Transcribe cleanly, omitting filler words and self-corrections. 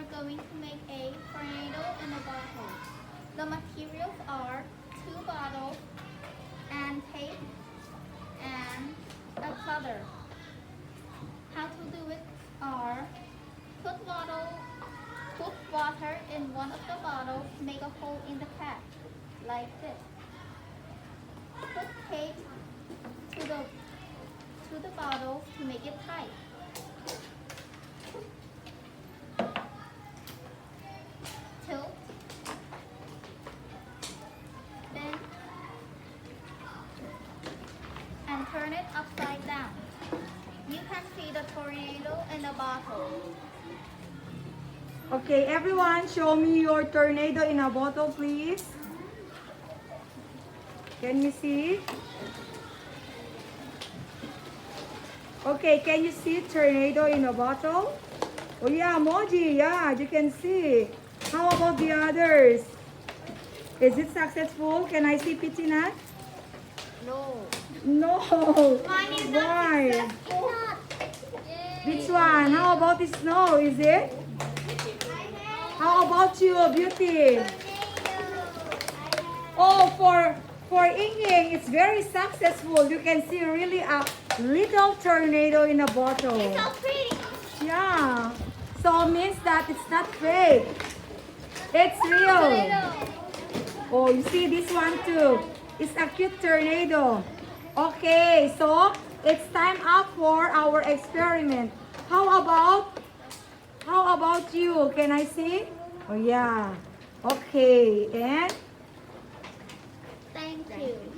are going to make a tornado in a bottle. The materials are 2 bottles and tape and a clutter. How to do it are put water in one of the bottles, make a hole in the cap, like this. Put tape to the bottle to make it tight. Tilt, bend, and turn it upside down. You can see the tornado in a bottle. Okay, everyone, show me your tornado in a bottle, please. Can you see? Okay, can you see tornado in a bottle? Oh yeah, Moji, yeah, you can see. How about the others? Is it successful? Can I see Pitinat? No. No. Mine is Why? not successful. Which one? How about the snow? Is it? How about you, Beauty? Oh, for Ying, it's very successful. You can see really a little tornado in a bottle. So pretty. Yeah. So it means that it's not fake. It's real. Oh, you see this one too. It's a cute tornado. Okay, so it's time up for our experiment. How about you? Can I see? Oh yeah. Okay, and Thank you.